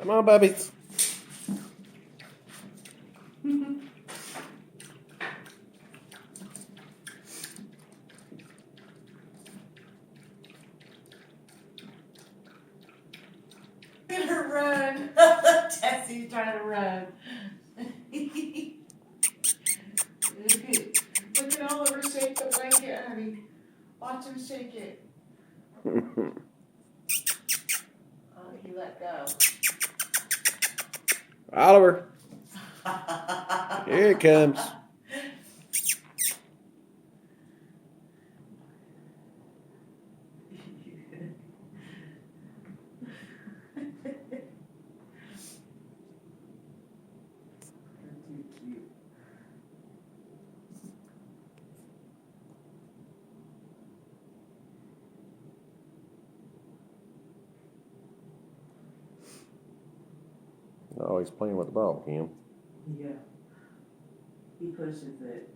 Come on, babies. Look at her run. Tessie's trying to run. Look at Oliver shake the blanket, honey. Watch him shake it. Oh, he let go. Oliver, here it comes. Oh, he's playing with the ball, Kim. Yeah. He pushes it.